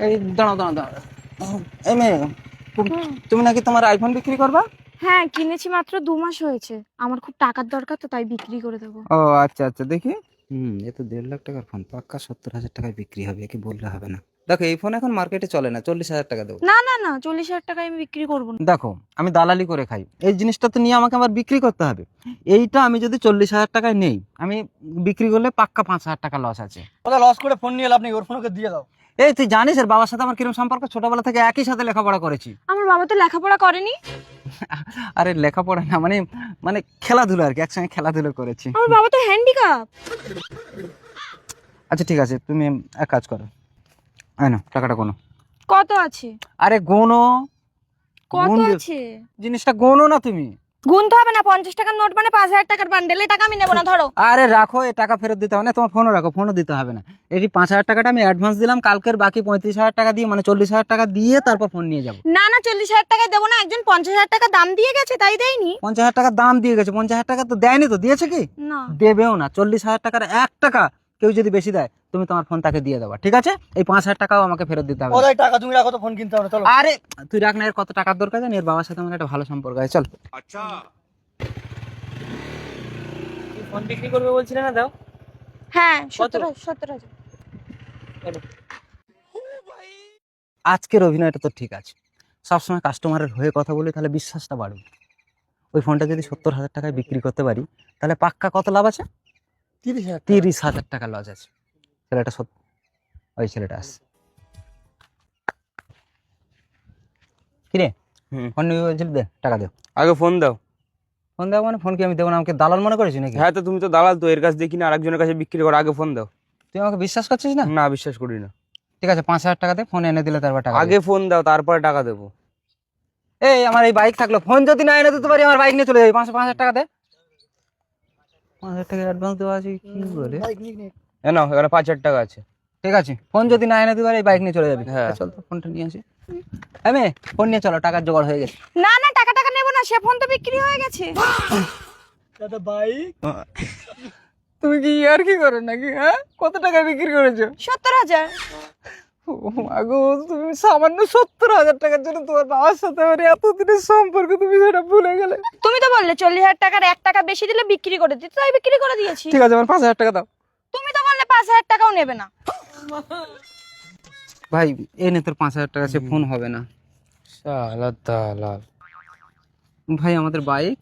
এই দাঁড়াও দাঁড়াও দাঁড়াও। এই মেয়ে, হুম। তুমি নাকি তোমার আইফোন বিক্রি করবা? হ্যাঁ, কিনেছি মাত্র 2 মাস হয়েছে। আমার খুব টাকার দরকার, তো তাই বিক্রি করে দেবো। ও আচ্ছা আচ্ছা, দেখি। এ তো 1.5 লাখ টাকার ফোন, পাক্কা 70,000 টাকায় বিক্রি হবে, একে বললে হবে না। দেখো, এই ফোন এখন মার্কেটে চলে না, 40,000 টাকা দেবো। না না না, 40,000 টাকায় আমি বিক্রি করবো না। দেখো, আমি দালালি করে খাই, এই জিনিসটা তো নিয়ে আমাকে আবার বিক্রি করতে হবে। এইটা আমি যদি 40,000 টাকায় নেই, আমি বিক্রি করলে পাক্কা 5,000 টাকা লস আছে। ওটা লস করে ফোন নিয়ে লাভ নেই, ওর ফোনকে দিয়ে দাও। এই তুই জানিস এর বাবার সাথে আমার কিরকম সম্পর্ক, ছোটবেলা থেকে একই সাথে লেখাপড়া করেছি। আমার বাবা তো লেখাপড়া করেনি। আরে লেখাপড়া না, মানে মানে খেলাধুলো আর কি, একসঙ্গে খেলাধুলো করেছি। আমার বাবা তো হ্যান্ডিক্যাপ। আচ্ছা ঠিক আছে, তুমি এক কাজ করো, এই নাও টাকাটা গোনো। কত আছে? আরে গোনো, কত গুনবে। আছে? জিনিসটা গোনো না তুমি। গুনতে হবে না, 50 টাকার নোট মানে 5,000 টাকার বান্ডেল। এই টাকা আমি নেবো না, ধরো। আরে রাখো, এই টাকা ফেরত দিতে হবে না, তোমার ফোনও রাখো, ফোনও দিতে হবে না। এই 5,000 টাকাটা আমি অ্যাডভান্স দিলাম, কালকের বাকি 35,000 টাকা দিয়ে, মানে 40,000 টাকা দিয়ে তারপর ফোন নিয়ে যাবো। না না, 40,000 টাকায় দেবো না। একজন 50,000 টাকা দাম দিয়ে গেছে, তাই দেয়নি। 50,000 টাকা দাম দিয়ে গেছে, 50,000 টাকা তো দেয়নি, তো দিয়েছে কি? না। দেবেও না। 40,000 টাকার 1 টাকা কেউ যদি বেশি দেয়, তুমি তোমার ফোন তাকে দিয়ে দেবা, ঠিক আছে? এই 5,000 টাকাও আমাকে ফেরত দিতে হবে। ওদের টাকা তুমি রাখো, তো ফোন কিনতে হবে না, চলো। আরে তুই রাখ না, এর কত টাকার দরকার জানি, এর বাবার সাথে আমার একটা ভালো সম্পর্ক আছে, চল। ফোন বিক্রি করবে বলছিলে না, দাও। হ্যাঁ, কত? 17,000। আজকের অভিনয়টা তো ঠিক আছে, সবসময় কাস্টমারের হয়ে কথা বলি, তাহলে বিশ্বাসটা বাড়বে। ওই ফোনটা যদি 70,000 টাকায় বিক্রি করতে পারি, তাহলে পাক্কা কত লাভ আছে? 30,000। 30,000 টাকা লস আছে। ছেলেটা ওই ছেলেটা আসছে। কিরে, ফোন নিবি বলছিলি, দে টাকা দে। আগে ফোন দাও। ফোন দেবো মানে, ফোন কি আমি দেবো না? আমাকে দালাল মনে করেছি নাকি? হ্যাঁ, তো তুমি তো দালাল, তো এর কাছ দিয়ে কিনে আরেকজনের কাছে বিক্রি করো। আগে ফোন দাও। তুই আমাকে বিশ্বাস করছিস না? না, বিশ্বাস করি না। ঠিক আছে, 5,000 টাকা দে, ফোন এনে দিলে তারপর টাকা আগে ফোন দাও, তারপরে টাকা দেবো। এই আমার এই বাইক থাকলো, ফোন যদি না এনে দিতে পারি, আমার বাইক নিয়ে চলে যাবি। 5,000 টাকা দে। 5,000 টাকা অ্যাডভান্স দেওয়া আছে, কি বলে? নাও, এখানে 5,000 টাকা আছে। ঠিক আছে, ফোন যদি না এনে দিতে পারি, এই বাইক নিয়ে চলে যাবি। হ্যাঁ। চল তো, ফোনটা নিয়ে আসি। আমি ফোন নিয়ে চলো, টাকার জোগাড় হয়ে গেছে। না না, টাকা টাকা নেবো না, সে ফোন তো বিক্রি হয়ে গেছে। দাদা বাইক। তুমি কি আর কি করো নাকি? হ্যাঁ, কত টাকা বিক্রি করেছো? 70,000। ও মাগো, তুমি সামান্য 70,000 টাকার জন্য তোমার বাবার সাথে আমার এতদিনের সম্পর্ক তুমি সেটা ভুলে গেলে। তুমি তো বললে 40,000 টাকার 1 টাকা বেশি দিলে বিক্রি করে দিতে, তাই বিক্রি করে দিয়েছি। ঠিক আছে, আমার 5,000 টাকা দাও। তুমি তো বললে 5,000 টাকাও নেবে না। ভাই এনে তোর 5,000 টাকা, সে ফোন হবে না। শালা দালাল। ভাই আমাদের বাইক।